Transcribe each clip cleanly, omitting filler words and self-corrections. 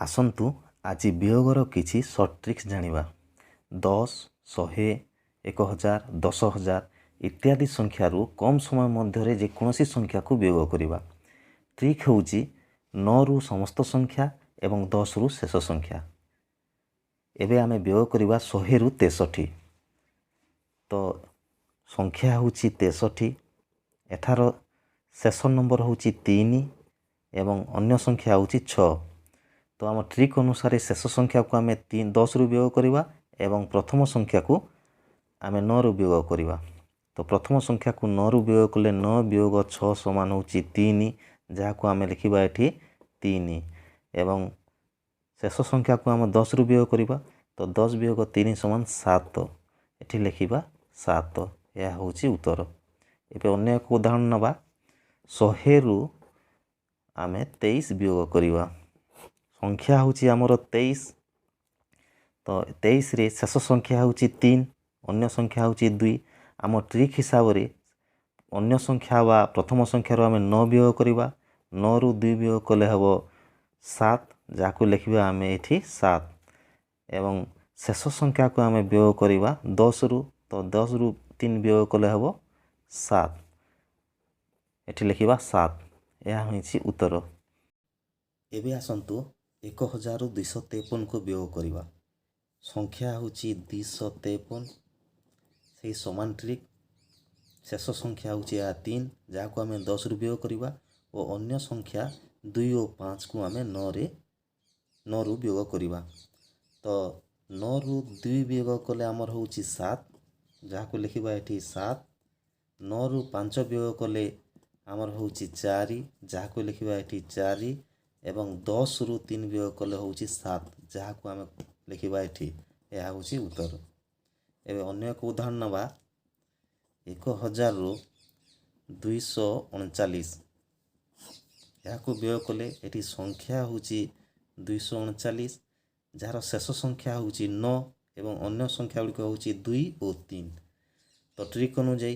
ଆସନ୍ତୁ ଆଜି ବିୟୋଗର କିଛି ସର୍ଟ ଟ୍ରିକ୍ସ ଜାଣିବା। 10, 100, 1000, 10000 ଇତ୍ୟାଦି ସଂଖ୍ୟାରୁ କମ୍ ସମୟ ମଧ୍ୟରେ ଯେକୌଣସି ସଂଖ୍ୟାକୁ ବିୟୋଗ କରିବା। ଟ୍ରିକ୍ ହେଉଛି 9ରୁ ସମସ୍ତ ସଂଖ୍ୟା ଏବଂ 10ରୁ ଶେଷ ସଂଖ୍ୟା। ଏବେ ଆମେ ବିୟୋଗ କରିବା 100ରୁ 63। ତ ସଂଖ୍ୟା ହେଉଛି 63। ଏଠାର ଶେଷ ନମ୍ବର ହେଉଛି 3 ଏବଂ ଅନ୍ୟ ସଂଖ୍ୟା ହେଉଛି 6। ତ ଆମ ଟ୍ରିକ୍ ଅନୁସାରେ ଶେଷ ସଂଖ୍ୟାକୁ ଆମେ 10ରୁ ବିୟୋଗ କରିବା ଏବଂ ପ୍ରଥମ ସଂଖ୍ୟାକୁ ଆମେ 9ରୁ ବିୟୋଗ କରିବା। ତ ପ୍ରଥମ ସଂଖ୍ୟାକୁ 9ରୁ ବିୟୋଗ କଲେ 9 ବିୟୋଗ 6 ସମାନ ହେଉଛି 3, ଯାହାକୁ ଆମେ ଲେଖିବା ଏଠି 3 ଏବଂ ଶେଷ ସଂଖ୍ୟାକୁ ଆମେ 10ରୁ ବିୟୋଗ କରିବା। ତ 10 ବିୟୋଗ 3 ସମାନ 7, ଏଠି ଲେଖିବା 7। ଏହା ହେଉଛି ଉତ୍ତର। ଏବେ ଅନ୍ୟ ଏକ ଉଦାହରଣ ନେବା। 100ରୁ ଆମେ 23 ବିୟୋଗ କରିବା। ସଂଖ୍ୟା ହେଉଛି ଆମର 23। ତ 23ରେ ଶେଷ ସଂଖ୍ୟା ହେଉଛି 3, ଅନ୍ୟ ସଂଖ୍ୟା ହେଉଛି 2। ଆମ ଟ୍ରିକ୍ ହିସାବରେ ଅନ୍ୟ ସଂଖ୍ୟା ବା ପ୍ରଥମ ସଂଖ୍ୟାରୁ ଆମେ 9 ବିୟୋଗ କରିବା। 9ରୁ 2 ବିୟୋଗ କଲେ ହେବ 7, ଯାହାକୁ ଲେଖିବା ଆମେ ଏଠି 7 ଏବଂ ଶେଷ ସଂଖ୍ୟାକୁ ଆମେ ବିୟୋଗ କରିବା 10ରୁ। ତ 10ରୁ 3 ବିୟୋଗ କଲେ ହେବ 7, ଏଠି ଲେଖିବା 7। ଏହା ହେଉଛି ଉତ୍ତର। ଏବେ ଆସନ୍ତୁ 1000ରୁ 253କୁ ବିୟୋଗ କରିବା। ସଂଖ୍ୟା ହେଉଛି 253। ସେହି ସମାନ ଟ୍ରିକ୍। ଶେଷ ସଂଖ୍ୟା ହେଉଛି ଏହା 3, ଯାହାକୁ ଆମେ 10ରୁ ବିୟୋଗ କରିବା ଓ ଅନ୍ୟ ସଂଖ୍ୟା 2 ଓ 5କୁ ଆମେ 9ରୁ ବିୟୋଗ କରିବା। ତ 9ରୁ 2 ବିୟୋଗ କଲେ ଆମର ହେଉଛି 7, ଯାହାକୁ ଲେଖିବା ଏଠି 7। 9ରୁ 5 ବିୟୋଗ କଲେ ଆମର ହେଉଛି 4, ଯାହାକୁ ଲେଖିବା ଏଠି 4 ଏବଂ 10ରୁ 3 ବିୟୋଗ କଲେ ହେଉଛି 7, ଯାହାକୁ ଆମେ ଲେଖିବା ଏଠି। ଏହା ହେଉଛି ଉତ୍ତର। ଏବେ ଅନ୍ୟ ଏକ ଉଦାହରଣ ନେବା। 1000ରୁ 239 ଏହାକୁ ବିୟୋଗ କଲେ ଏଠି ସଂଖ୍ୟା ହେଉଛି 239, ଯାହାର ଶେଷ ସଂଖ୍ୟା ହେଉଛି 9 ଏବଂ ଅନ୍ୟ ସଂଖ୍ୟା ଗୁଡ଼ିକ ହେଉଛି 2 ଓ 3। ତ ଟ୍ରିକ୍ ଅନୁଯାୟୀ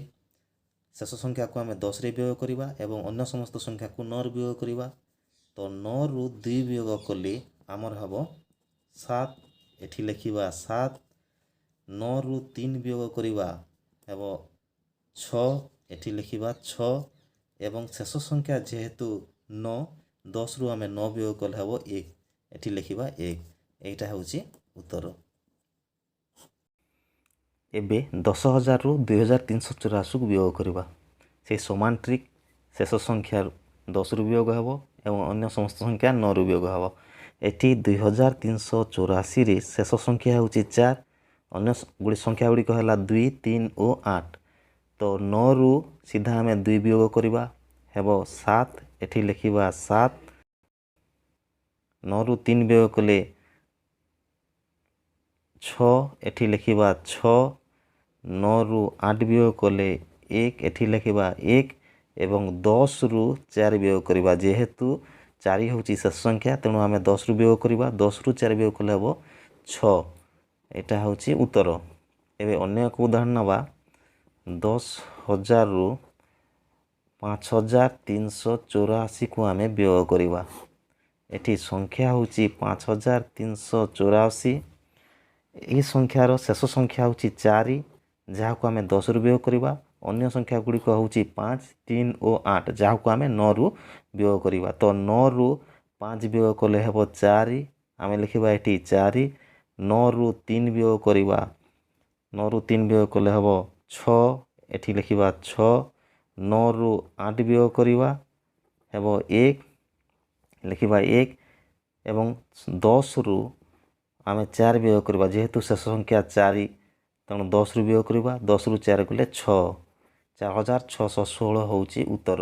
ଶେଷ ସଂଖ୍ୟାକୁ ଆମେ 10ରେ ବିୟୋଗ କରିବା ଏବଂ ଅନ୍ୟ ସମସ୍ତ ସଂଖ୍ୟାକୁ 9ରେ ବିୟୋଗ କରିବା। ତ 9ରୁ 2 ବିୟୋଗ କଲେ ଆମର ହେବ 7, ଏଠି ଲେଖିବା 7। 9ରୁ 3 ବିୟୋଗ କରିବା ହେବ 6, ଏଠି ଲେଖିବା 6 ଏବଂ ଶେଷ ସଂଖ୍ୟା ଯେହେତୁ 9, 10ରୁ ଆମେ 9 ବିୟୋଗ କଲେ ହେବ 1, ଏଠି ଲେଖିବା 1। ଏଇଟା ହେଉଛି ଉତ୍ତର। ଏବେ 10000ରୁ 2384କୁ ବିୟୋଗ କରିବା। ସେହି ସମାନ ଟ୍ରିକ୍। ଶେଷ ସଂଖ୍ୟା 10ରୁ ବିୟୋଗ ହେବ ଏବଂ ଅନ୍ୟ ସମସ୍ତ ସଂଖ୍ୟା 9ରୁ ବିୟୋଗ ହେବ। ଏଠି 2384ରେ ଶେଷ ସଂଖ୍ୟା ହେଉଛି 4, ଅନ୍ୟ ସଂଖ୍ୟା ଗୁଡ଼ିକ ହେଲା 2, 3 ଓ 8। ତ 9ରୁ ସିଧା ଆମେ 2 ବିୟୋଗ କରିବା ହେବ 7, ଏଠି ଲେଖିବା 7। 9ରୁ 3 ବିୟୋଗ କଲେ 6, ଏଠି ଲେଖିବା 6। 9ରୁ 8 ବିୟୋଗ କଲେ 1, ଏଠି ଲେଖିବା 1 ଏବଂ 10ରୁ 4 ବିୟୋଗ କରିବା। ଯେହେତୁ 4 ହେଉଛି ଶେଷ ସଂଖ୍ୟା, ତେଣୁ ଆମେ 10ରୁ ବିୟୋଗ କରିବା। 10ରୁ 4 ବିୟୋଗ କଲେ ହେବ 6। ଏଇଟା ହେଉଛି ଉତ୍ତର। ଏବେ ଅନ୍ୟ ଏକ ଉଦାହରଣ ନେବା। 10000ରୁ 5384କୁ ଆମେ ବିୟୋଗ କରିବା। ଏଠି ସଂଖ୍ୟା ହେଉଛି 5384। ଏହି ସଂଖ୍ୟାର ଶେଷ ସଂଖ୍ୟା ହେଉଛି 4, ଯାହାକୁ ଆମେ 10ରୁ ବିୟୋଗ କରିବା। ଅନ୍ୟ ସଂଖ୍ୟା ଗୁଡ଼ିକ ହେଉଛି 5, 3 ଓ 8, ଯାହାକୁ ଆମେ 9ରୁ ବିୟୋଗ କରିବା। ତ 9ରୁ 5 ବିୟୋଗ କଲେ ହେବ 4, ଆମେ ଲେଖିବା ଏଠି 4। 9ରୁ 3 ବିୟୋଗ କରିବା। 9ରୁ 3 ବିୟୋଗ କଲେ ହେବ 6, ଏଠି ଲେଖିବା 6। 9ରୁ 8 ବିୟୋଗ କରିବା ହେବ 1, ଲେଖିବା 1 ଏବଂ 10ରୁ ଆମେ 4 ବିୟୋଗ କରିବା। ଯେହେତୁ ଶେଷ ସଂଖ୍ୟା 4, ତେଣୁ 10ରୁ ବିୟୋଗ କରିବା। 10ରୁ 4 କଲେ 6, 4616 ହେଉଛି ଉତ୍ତର।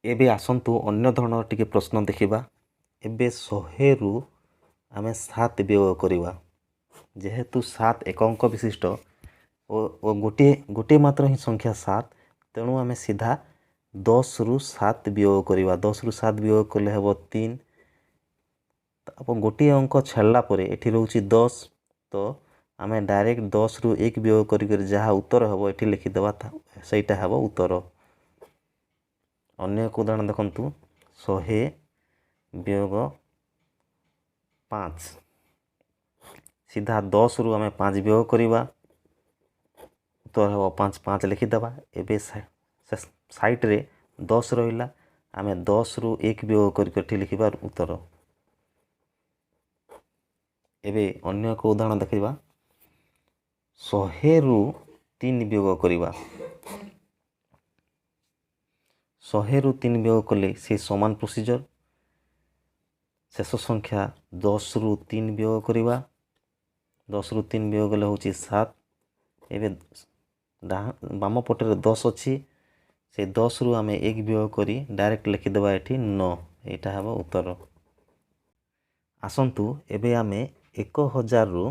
ଏବେ ଆସନ୍ତୁ ଅନ୍ୟ ଧରଣର ଟିକେ ପ୍ରଶ୍ନ ଦେଖିବା। ଏବେ 100ରୁ ଆମେ 7 ବିୟୋଗ କରିବା। ଯେହେତୁ 7 ଏକ ଅଙ୍କ ବିଶିଷ୍ଟ ଓ ଗୋଟିଏ ମାତ୍ର ହିଁ ସଂଖ୍ୟା 7, ତେଣୁ ଆମେ ସିଧା 10ରୁ 7 ବିୟୋଗ କରିବା। 10ରୁ 7 ବିୟୋଗ କଲେ ହେବ 3। ଆପଣ ଗୋଟିଏ ଅଙ୍କ ଛାଡ଼ିଲା ପରେ ଏଠି ରହୁଛି 10, ତ ଆମେ ଡାଇରେକ୍ଟ 10ରୁ 1 ବିୟୋଗ କରିକରି ଯାହା ଉତ୍ତର ହେବ ଏଠି ଲେଖିଦେବା, ସେଇଟା ହେବ ଉତ୍ତର। ଅନ୍ୟ ଏକ ଉଦାହରଣ ଦେଖନ୍ତୁ। 100 ବିୟୋଗ 5 ସିଧା 10ରୁ ଆମେ 5 ବିୟୋଗ କରିବା, ଉତ୍ତର ହେବ 5 5 ଲେଖିଦେବା। ଏବେ ସାଇଡ଼୍ରେ 10 ରହିଲା, ଆମେ 10ରୁ 1 ବିୟୋଗ କରିକି ଏଠି ଲେଖିବା ଉତ୍ତର। ଏବେ ଅନ୍ୟ ଏକ ଉଦାହରଣ ଦେଖିବା। 100ରୁ 3 ବିୟୋଗ କରିବା। 100ରୁ 3 ବିୟୋଗ କଲେ ସେ ସମାନ ପ୍ରୋସିଜର। ଶେଷ ସଂଖ୍ୟା 10ରୁ 3 ବିୟୋଗ କରିବା। 10ରୁ 3 ବିୟୋଗ କଲେ ହେଉଛି 7। ଏବେ ବାମ ପଟରେ 10 ଅଛି, ସେ 10ରୁ ଆମେ 1 ବିୟୋଗ କରି ଡାଇରେକ୍ଟ ଲେଖିଦେବା ଏଠି 9। ଏଇଟା ହେବ ଉତ୍ତର। ଆସନ୍ତୁ ଏବେ ଆମେ 1000ରୁ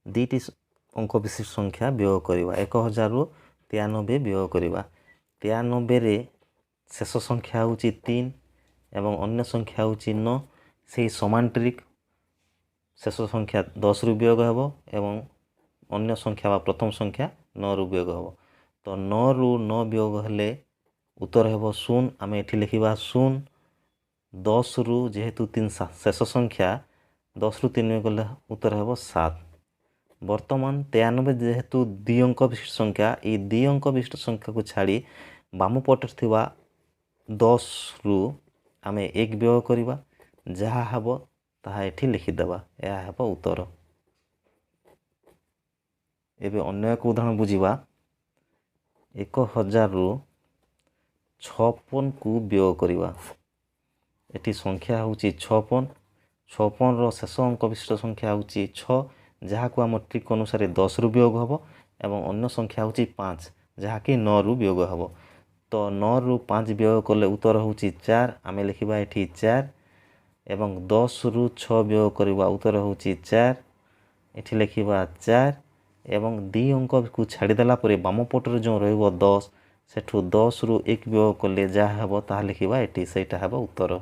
2ଟି ଅଙ୍କ ବିଶିଷ୍ଟ ସଂଖ୍ୟା ବିୟୋଗ କରିବା। 1000ରୁ 93 ବିୟୋଗ କରିବା। 93ରେ ଶେଷ ସଂଖ୍ୟା ହେଉଛି 3 ଏବଂ ଅନ୍ୟ ସଂଖ୍ୟା ହେଉଛି 9। ସେହି ସମାନ ଟ୍ରିକ୍, ଶେଷ ସଂଖ୍ୟା 10ରୁ ବିୟୋଗ ହେବ ଏବଂ ଅନ୍ୟ ସଂଖ୍ୟା ବା ପ୍ରଥମ ସଂଖ୍ୟା 9ରୁ ବିୟୋଗ ହେବ। ତ 9ରୁ 9 ବିୟୋଗ ହେଲେ ଉତ୍ତର ହେବ 0। ଆମେ ଏଠି ଲେଖିବା 0। 10ରୁ ଯେହେତୁ 3 ଶେଷ ସଂଖ୍ୟା, 10ରୁ 3 ଗଲେ ଉତ୍ତର ହେବ 7। ବର୍ତ୍ତମାନ 93 ଯେହେତୁ 2 ଅଙ୍କ ବିଶିଷ୍ଟ ସଂଖ୍ୟା, ଏଇ 2 ଅଙ୍କ ବିଶିଷ୍ଟ ସଂଖ୍ୟାକୁ ଛାଡ଼ି ବାମ ପଟରେ ଥିବା 10ରୁ ଆମେ 1 ବିୟୋଗ କରିବା। ଯାହା ହେବ ତାହା ଏଠି ଲେଖିଦେବା। ଏହା ହେବ ଉତ୍ତର। ଏବେ ଅନ୍ୟ ଏକ ଉଦାହରଣ ବୁଝିବା। 1000ରୁ 56କୁ ବିୟୋଗ କରିବା। ଏଠି ସଂଖ୍ୟା ହେଉଛି 56। 56ର ଶେଷ ଅଙ୍କ ବିଶିଷ୍ଟ ସଂଖ୍ୟା ହେଉଛି 6, ଯାହାକୁ ଆମ ଟ୍ରିକ୍ ଅନୁସାରେ 10ରୁ ବିୟୋଗ ହେବ ଏବଂ ଅନ୍ୟ ସଂଖ୍ୟା ହେଉଛି 5, ଯାହାକି 9ରୁ ବିୟୋଗ ହେବ। ତ 9ରୁ 5 ବିୟୋଗ କଲେ ଉତ୍ତର ହେଉଛି 4। ଆମେ ଲେଖିବା ଏଠି 4 ଏବଂ 10ରୁ 6 ବିୟୋଗ କରିବା, ଉତ୍ତର ହେଉଛି 4। ଏଠି ଲେଖିବା 4 ଏବଂ 2 ଅଙ୍କକୁ ଛାଡ଼ିଦେଲା ପରେ ବାମ ପଟରେ ଯେଉଁ ରହିବ 10, ସେଠୁ 10ରୁ 1 ବିୟୋଗ କଲେ ଯାହା ହେବ ତାହା ଲେଖିବା ଏଠି, ସେଇଟା ହେବ ଉତ୍ତର।